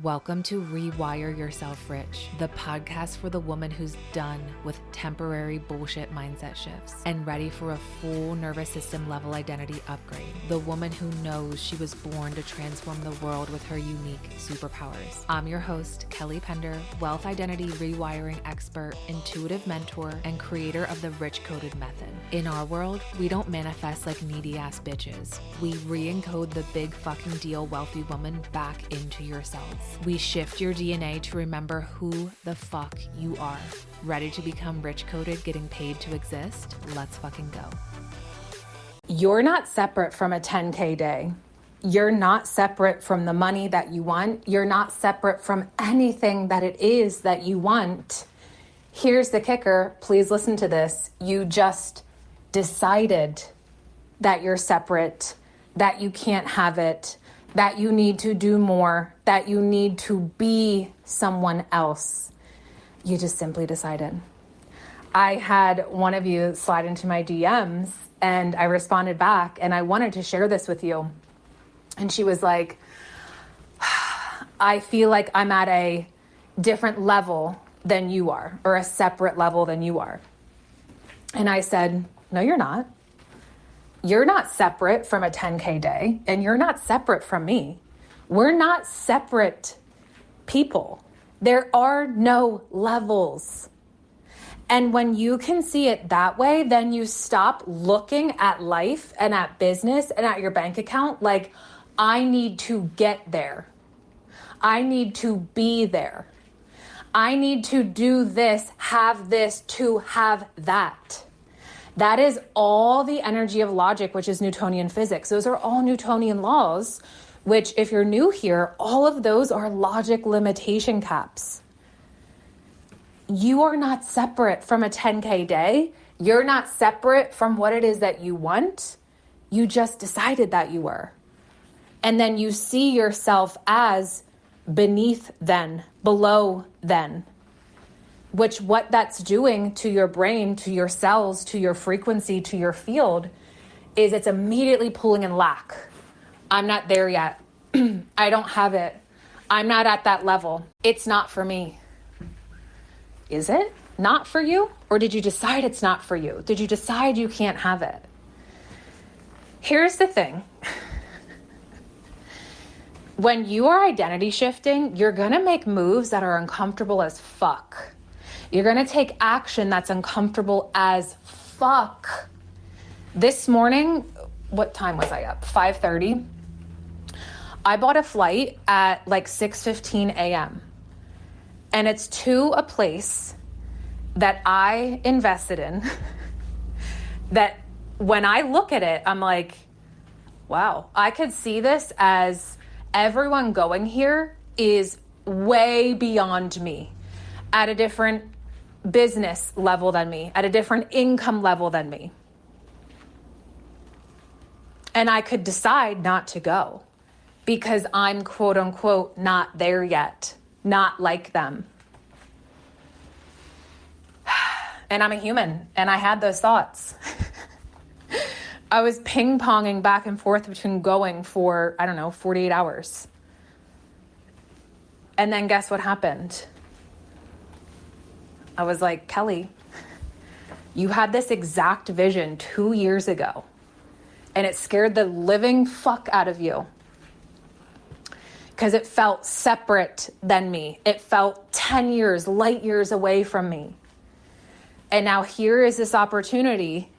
Welcome to Rewire Yourself Rich, the podcast for the woman who's done with temporary bullshit mindset shifts and ready for a full nervous system level identity upgrade. The woman who knows she was born to transform the world with her unique superpowers. I'm your host, Kelly Pender, wealth identity rewiring expert, intuitive mentor, and creator of the Rich Coded Method. In our world, we don't manifest like needy ass bitches. We re-encode the big fucking deal wealthy woman back into yourselves. We shift your DNA to remember who the fuck you are. Ready to become rich coded, getting paid to exist? Let's fucking go. You're not separate from a 10K day. You're not separate from the money that you want. You're not separate from anything that it is that you want. Here's the kicker. Please listen to this. You just decided that you're separate, that you can't have it, that you need to do more, that you need to be someone else. You just simply decided. I had one of you slide into my DMs and I responded back and I wanted to share this with you. And she was like, I feel like I'm at a different level than you are, or a separate level than you are. And I said, no, you're not. You're not separate from a 10K day, and you're not separate from me. We're not separate people. There are no levels. And when you can see it that way, then you stop looking at life and at business and at your bank account like, I need to get there. I need to be there. I need to do this, have this, to have that. That is all the energy of logic, which is Newtonian physics. Those are all Newtonian laws, which if you're new here, all of those are logic limitation caps. You are not separate from a 10K day. You're not separate from what it is that you want. You just decided that you were. And then you see yourself as beneath then, below then. Which what that's doing to your brain, to your cells, to your frequency, to your field, is it's immediately pulling in lack. I'm not there yet. I don't have it. I'm not at that level. It's not for me. Is it not for you? Or did you decide it's not for you? Did you decide you can't have it? Here's the thing. When you are identity shifting, you're gonna make moves that are uncomfortable as fuck. You're going to take action that's uncomfortable as fuck. This morning, what time was I up? 5:30. I bought a flight at like 6:15 a.m. And it's to a place that I invested in that when I look at it, I'm like, wow, I could see this as everyone going here is way beyond me, at a different business level than me, at a different income level than me. And I could decide not to go because I'm quote unquote not there yet, not like them. And I'm a human and I had those thoughts. I was ping-ponging back and forth between going for, 48 hours. And then guess what happened? I was like, Kelly, you had this exact vision 2 years ago, and it scared the living fuck out of you because it felt separate than me. It felt 10 years, light years away from me. And now here is this opportunity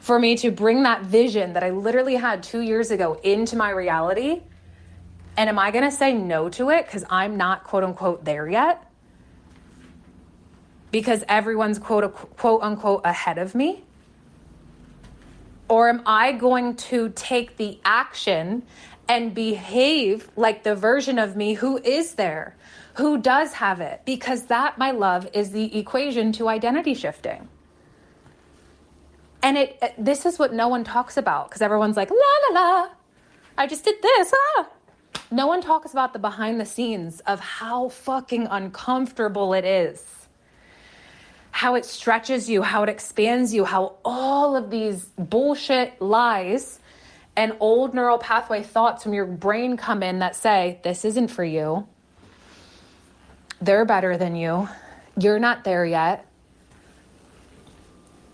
for me to bring that vision that I literally had 2 years ago into my reality. And am I going to say no to it because I'm not quote unquote there yet? Because everyone's quote unquote ahead of me? Or am I going to take the action and behave like the version of me who is there, who does have it? Because that, my love, is the equation to identity shifting. And this is what no one talks about because everyone's like, la la la, I just did this, ah. No one talks about the behind the scenes of how fucking uncomfortable it is. How it stretches you, how it expands you, how all of these bullshit lies And old neural pathway thoughts from your brain come in that say, this isn't for you. They're better than you. You're not there yet.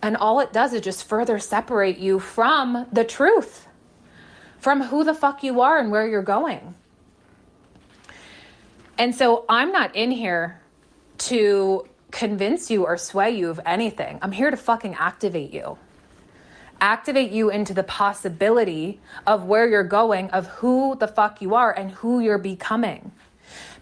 And all it does is just further separate you from the truth, from who the fuck you are and where you're going. And so I'm not in here to convince you or sway you of anything. I'm here to fucking activate you. Activate you into the possibility of where you're going, of who the fuck you are and who you're becoming.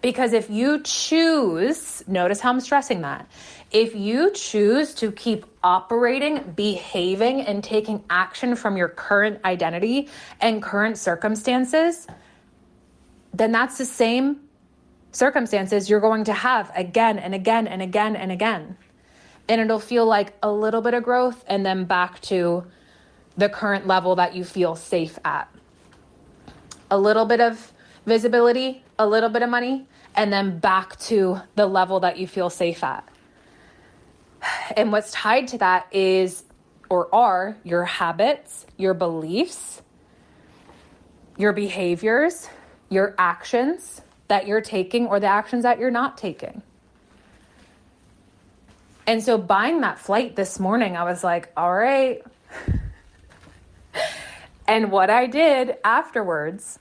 Because if you choose, notice how I'm stressing that. If you choose to keep operating, behaving, and taking action from your current identity and current circumstances, then that's the same circumstances you're going to have again and again and again and again. And it'll feel like a little bit of growth and then back to the current level that you feel safe at. A little bit of visibility, a little bit of money, and then back to the level that you feel safe at. And what's tied to that is, or are, your habits, your beliefs, your behaviors, your actions that you're taking or the actions that you're not taking. And so buying that flight this morning, I was like, all right. And what I did afterwards,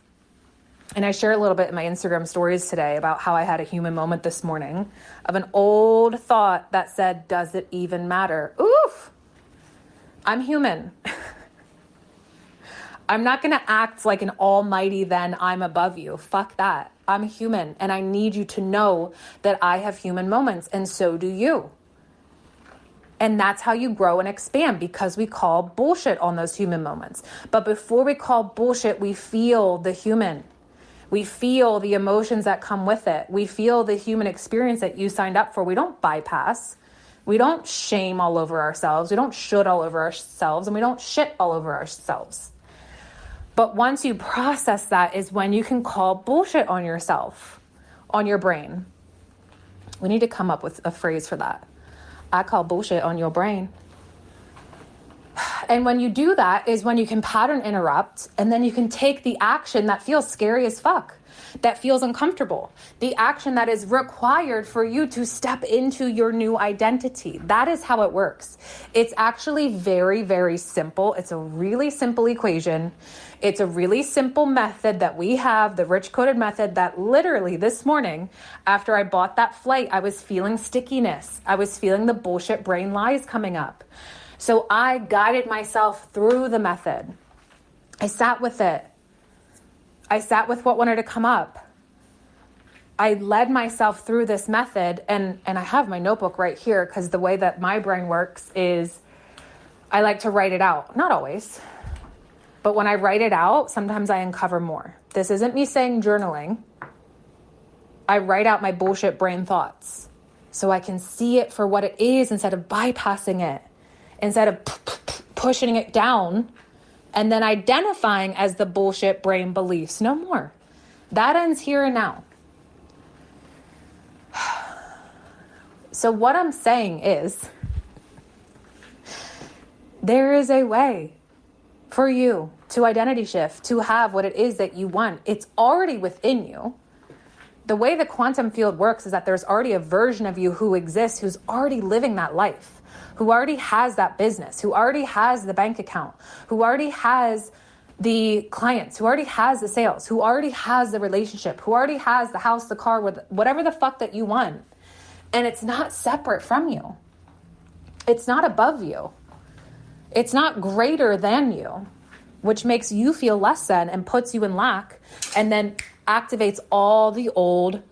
and I share a little bit in my Instagram stories today about how I had a human moment this morning of an old thought that said, does it even matter? Oof, I'm human. I'm not going to act like an almighty then I'm above you. Fuck that. I'm human and I need you to know that I have human moments and so do you. And that's how you grow and expand, because we call bullshit on those human moments. But before we call bullshit, we feel the human. We feel the emotions that come with it. We feel the human experience that you signed up for. We don't bypass. We don't shame all over ourselves. We don't should all over ourselves. And we don't shit all over ourselves. But once you process that is when you can call bullshit on yourself, on your brain. We need to come up with a phrase for that. I call bullshit on your brain. And when you do that is when you can pattern interrupt, and then you can take the action that feels scary as fuck, that feels uncomfortable, the action that is required for you to step into your new identity. That is how it works. It's actually very, very simple. It's a really simple equation. It's a really simple method that we have, the rich coded method, that literally this morning, after I bought that flight, I was feeling stickiness. I was feeling the bullshit brain lies coming up. So I guided myself through the method. I sat with it. I sat with what wanted to come up. I led myself through this method, and I have my notebook right here because the way that my brain works is I like to write it out. Not always. But when I write it out, sometimes I uncover more. This isn't me saying journaling. I write out my bullshit brain thoughts so I can see it for what it is instead of bypassing it, instead of pushing it down and then identifying as the bullshit brain beliefs. No more. That ends here and now. So what I'm saying is, there is a way for you to identity shift, to have what it is that you want. It's already within you. The way the quantum field works is that there's already a version of you who exists, who's already living that life, who already has that business, who already has the bank account, who already has the clients, who already has the sales, who already has the relationship, who already has the house, the car, with whatever the fuck that you want. And it's not separate from you. It's not above you. It's not greater than you, which makes you feel less than and puts you in lack, and then activates all the old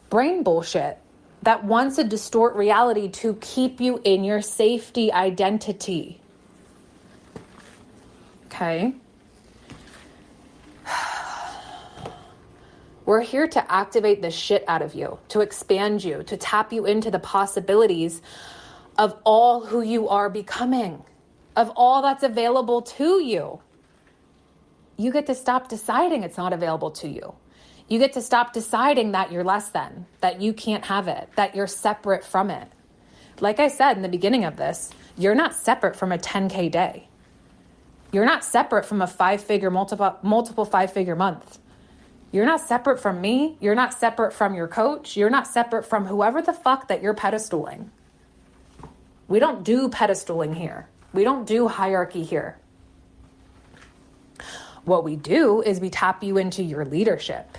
brain bullshit that wants to distort reality to keep you in your safety identity. Okay? We're here to activate the shit out of you, to expand you, to tap you into the possibilities of all who you are becoming, of all that's available to you. You get to stop deciding it's not available to you. You get to stop deciding that you're less than, that you can't have it, that you're separate from it. Like I said in the beginning of this, you're not separate from a 10K day. You're not separate from a multiple 5-figure month. You're not separate from me. You're not separate from your coach. You're not separate from whoever the fuck that you're pedestaling. We don't do pedestaling here. We don't do hierarchy here. What we do is we tap you into your leadership,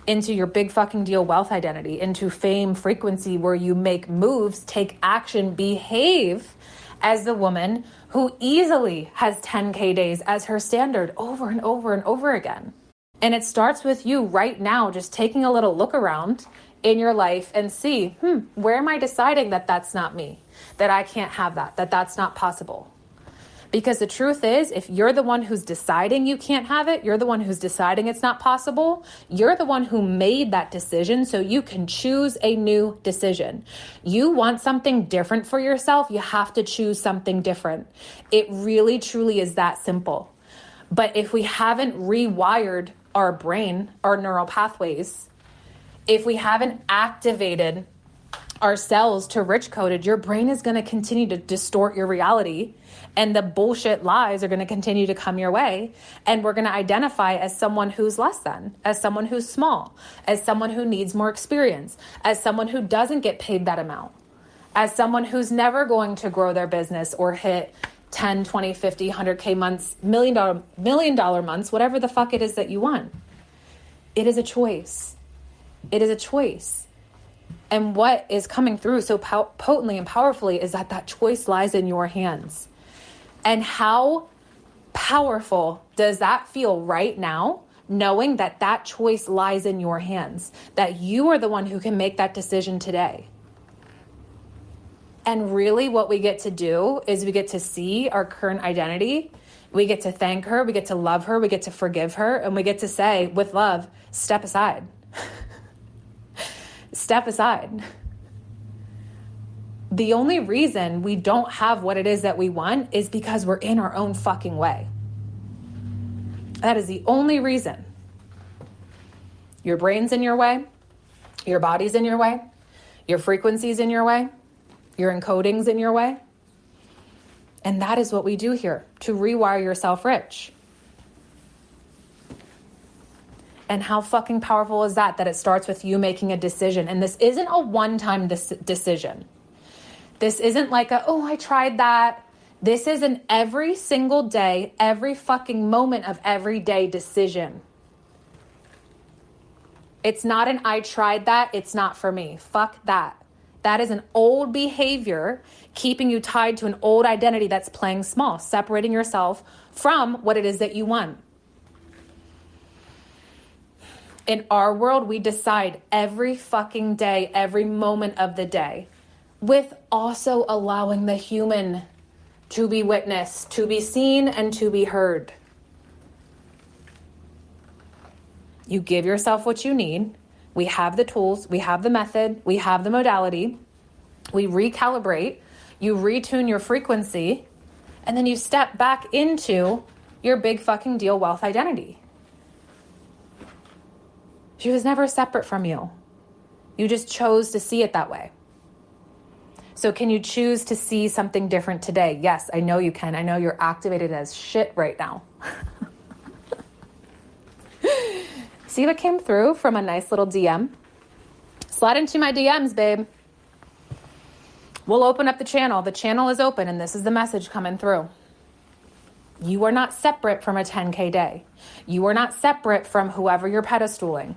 into your big fucking deal wealth identity, into fame frequency, where you make moves, take action, behave as the woman who easily has 10K days as her standard over and over and over again. And it starts with you right now, just taking a little look around in your life and see, where am I deciding that that's not me, that I can't have that that's not possible? Because the truth is, if you're the one who's deciding you can't have it, you're the one who's deciding it's not possible, you're the one who made that decision, so you can choose a new decision. You want something different for yourself, you have to choose something different. It really, truly is that simple. But if we haven't rewired our brain, our neural pathways, if we haven't activated our cells to rich coded, your brain is going to continue to distort your reality, and the bullshit lies are going to continue to come your way. And we're going to identify as someone who's less than, as someone who's small, as someone who needs more experience, as someone who doesn't get paid that amount, as someone who's never going to grow their business or hit 10, 20, 50, 100K months, million dollar months, whatever the fuck it is that you want. It is a choice. It is a choice. And what is coming through so potently and powerfully is that choice lies in your hands. And how powerful does that feel right now, knowing that choice lies in your hands, that you are the one who can make that decision today? And really what we get to do is we get to see our current identity. We get to thank her. We get to love her. We get to forgive her. And we get to say, with love, step aside. Step aside. The only reason we don't have what it is that we want is because we're in our own fucking way. That is the only reason. Your brain's in your way. Your body's in your way. Your frequency's in your way. Your encoding's in your way. And that is what we do here to rewire yourself rich. And how fucking powerful is that it starts with you making a decision. And this isn't a one-time decision. This isn't like I tried that. This is an every single day, every fucking moment of everyday decision. It's not an I tried that, it's not for me. Fuck that. That is an old behavior keeping you tied to an old identity that's playing small, separating yourself from what it is that you want. In our world, we decide every fucking day, every moment of the day, with also allowing the human to be witnessed, to be seen, and to be heard. You give yourself what you need. We have the tools, we have the method, we have the modality. We recalibrate, you retune your frequency, and then you step back into your big fucking deal wealth identity. She was never separate from you. You just chose to see it that way. So can you choose to see something different today? Yes, I know you can. I know you're activated as shit right now. See what came through from a nice little DM? Slide into my DMs, babe. We'll open up the channel. The channel is open, and this is the message coming through. You are not separate from a 10K day. You are not separate from whoever you're pedestaling.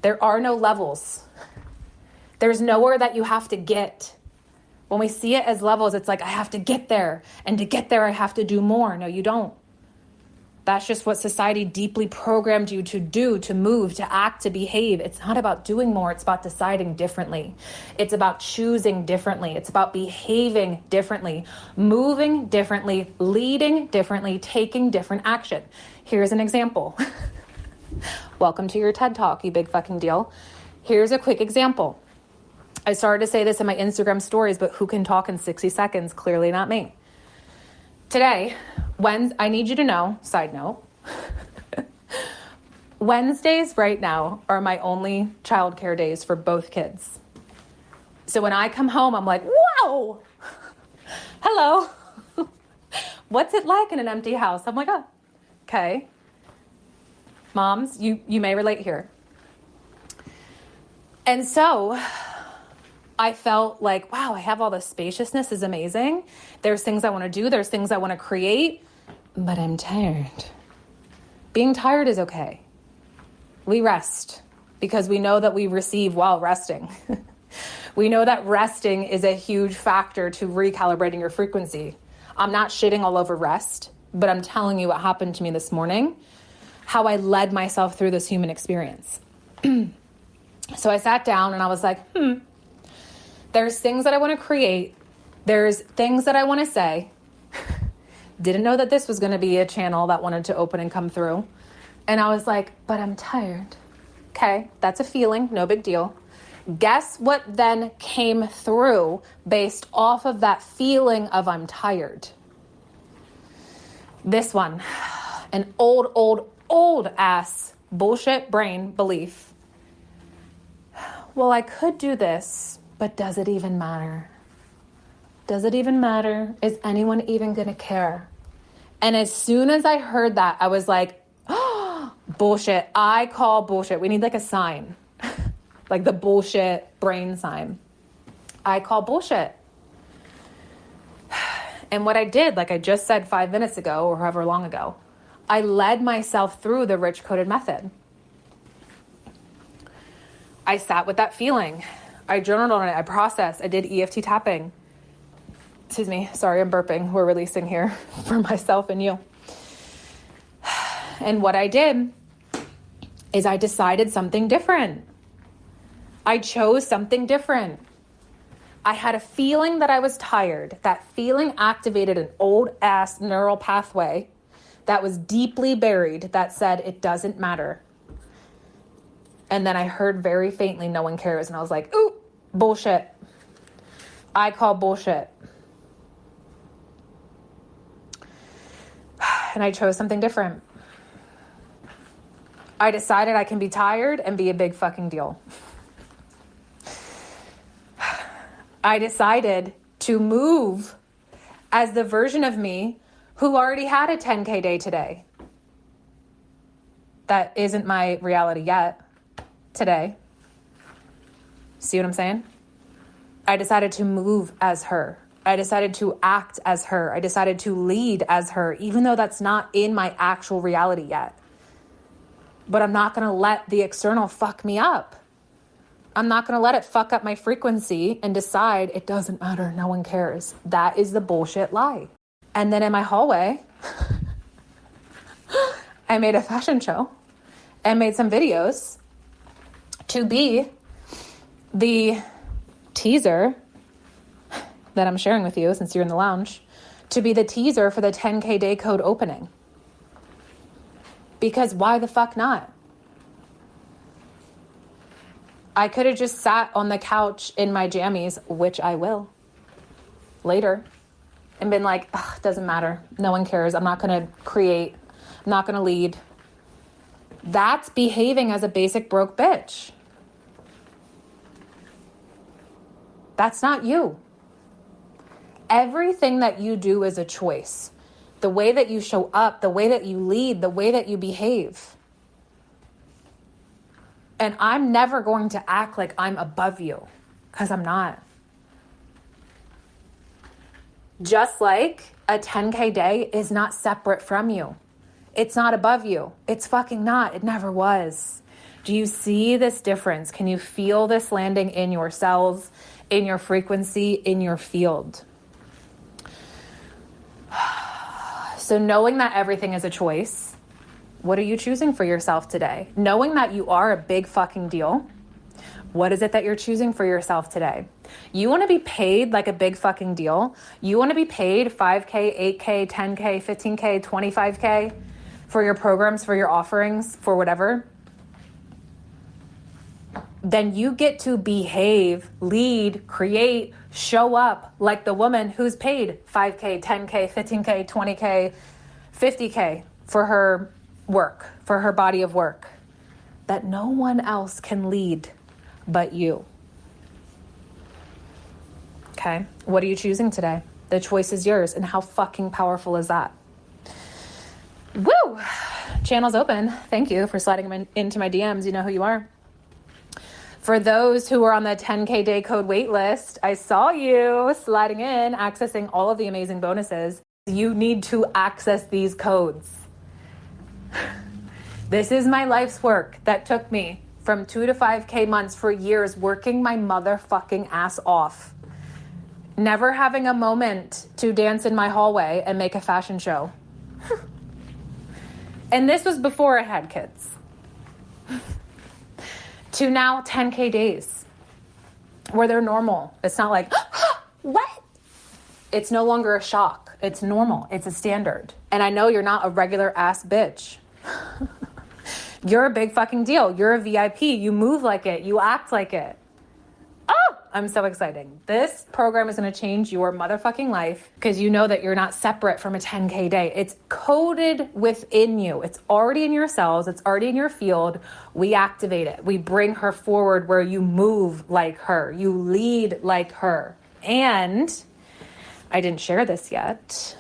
There are no levels. There's nowhere that you have to get. When we see it as levels, it's like, I have to get there. And to get there, I have to do more. No, you don't. That's just what society deeply programmed you to do, to move, to act, to behave. It's not about doing more. It's about deciding differently. It's about choosing differently. It's about behaving differently, moving differently, leading differently, taking different action. Here's an example. Welcome to your TED Talk, you big fucking deal. Here's a quick example. I started to say this in my Instagram stories, but who can talk in 60 seconds? Clearly not me. Today, I need you to know, side note, Wednesdays right now are my only childcare days for both kids. So when I come home, I'm like, whoa, hello. What's it like in an empty house? I'm like, oh, okay. Moms, you may relate here. And so I felt like, wow, I have all this spaciousness, is amazing. There's things I want to do. There's things I want to create, but I'm tired. Being tired is okay. We rest because we know that we receive while resting. We know that resting is a huge factor to recalibrating your frequency. I'm not shitting all over rest, but I'm telling you what happened to me this morning, how I led myself through this human experience. So I sat down and I was like, there's things that I want to create. There's things that I want to say. Didn't know that this was going to be a channel that wanted to open and come through. And I was like, but I'm tired. Okay, that's a feeling, no big deal. Guess what then came through based off of that feeling of I'm tired? This one, an old ass bullshit brain belief. Well, I could do this, but does it even matter? Does it even matter? Is anyone even gonna care? And as soon as I heard that, I was like, oh, bullshit. I call bullshit. We need like a sign, like the bullshit brain sign. I call bullshit. And what I did, like I just said 5 minutes ago or however long ago, I led myself through the rich coded method. I sat with that feeling. I journaled on it. I processed. I did EFT tapping. Excuse me. Sorry, I'm burping. We're releasing here for myself and you. And what I did is I decided something different. I chose something different. I had a feeling that I was tired. That feeling activated an old ass neural pathway that was deeply buried that said it doesn't matter. And then I heard very faintly, no one cares. And I was like, ooh, bullshit. I call bullshit. And I chose something different. I decided I can be tired and be a big fucking deal. I decided to move as the version of me who already had a 10K day today. That isn't my reality yet. Today. See what I'm saying? I decided to move as her. I decided to act as her. I decided to lead as her, even though that's not in my actual reality yet. But I'm not going to let the external fuck me up. I'm not going to let it fuck up my frequency and decide it doesn't matter. No one cares. That is the bullshit lie. And then in my hallway, I made a fashion show and made some videos to be the teaser that I'm sharing with you since you're in the lounge, to be the teaser for the 10K day code opening. Because why the fuck not? I could have just sat on the couch in my jammies, which I will later, and been like, doesn't matter. No one cares. I'm not going to create. I'm not going to lead. That's behaving as a basic broke bitch. That's not you. Everything that you do is a choice. The way that you show up, the way that you lead, the way that you behave. And I'm never going to act like I'm above you, because I'm not. Just like a 10K day is not separate from you. It's not above you. It's fucking not. It never was. Do you see this difference? Can you feel this landing in your cells, in your frequency, in your field? So knowing that everything is a choice, what are you choosing for yourself today? Knowing that you are a big fucking deal, what is it that you're choosing for yourself today? You want to be paid like a big fucking deal? You want to be paid 5K, 8K, 10K, 15K, 25K for your programs, for your offerings, for whatever? Then you get to behave, lead, create, show up like the woman who's paid 5K, 10K, 15K, 20K, 50K for her work, for her body of work, that no one else can lead but you. Okay? What are you choosing today? The choice is yours. And how fucking powerful is that? Woo! Channel's open. Thank you for sliding into my DMs. You know who you are. For those who are on the 10K day code wait list, I saw you sliding in, accessing all of the amazing bonuses. You need to access these codes. This is my life's work that took me from 2 to 5K months for years, working my motherfucking ass off. Never having a moment to dance in my hallway and make a fashion show. And this was before I had kids. To now 10K days where they're normal. It's not like, what? It's no longer a shock. It's normal. It's a standard. And I know you're not a regular ass bitch. You're a big fucking deal. You're a VIP. You move like it. You act like it. Oh, I'm so excited. This program is going to change your motherfucking life because you know that you're not separate from a 10K day. It's coded within you. It's already in your cells. It's already in your field. We activate it. We bring her forward where you move like her. You lead like her. And I didn't share this yet,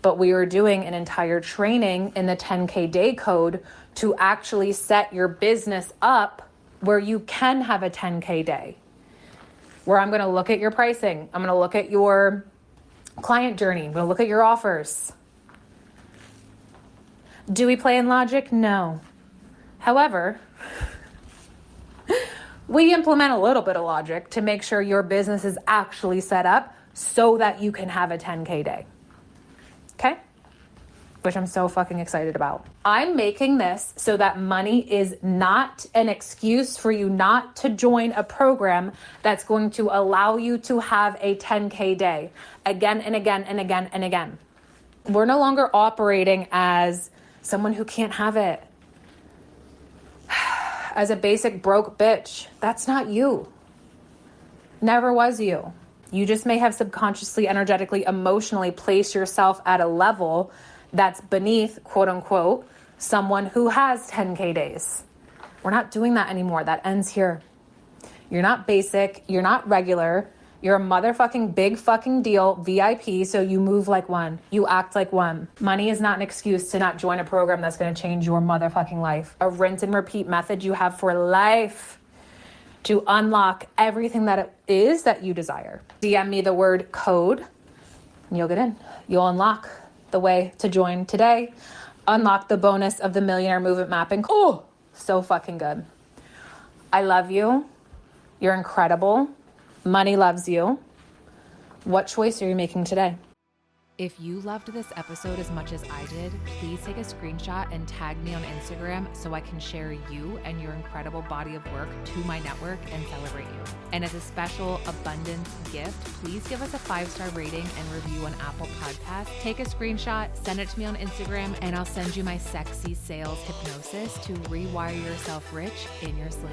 but we are doing an entire training in the 10K day code to actually set your business up where you can have a 10K day. Where I'm going to look at your pricing. I'm going to look at your client journey. I'm going to look at your offers. Do we play in logic? No. However, we implement a little bit of logic to make sure your business is actually set up so that you can have a 10K day. Okay? Which I'm so fucking excited about. I'm making this so that money is not an excuse for you not to join a program that's going to allow you to have a 10K day again and again and again and again. We're no longer operating as someone who can't have it. As a basic broke bitch. That's not you. Never was you. You just may have subconsciously, energetically, emotionally placed yourself at a level that's beneath, quote unquote, someone who has 10K days. We're not doing that anymore. That ends here. You're not basic. You're not regular. You're a motherfucking big fucking deal, VIP, so you move like one. You act like one. Money is not an excuse to not join a program that's going to change your motherfucking life. A rinse and repeat method you have for life to unlock everything that it is that you desire. DM me the word code and you'll get in. You'll unlock the way to join today. Unlock the bonus of the Millionaire Movement Mapping. Oh, so fucking good. I love you. You're incredible. Money loves you. What choice are you making today? If you loved this episode as much as I did, please take a screenshot and tag me on Instagram so I can share you and your incredible body of work to my network and celebrate you. And as a special abundance gift, please give us a 5-star rating and review on Apple Podcasts. Take a screenshot, send it to me on Instagram, and I'll send you my sexy sales hypnosis to rewire yourself rich in your sleep.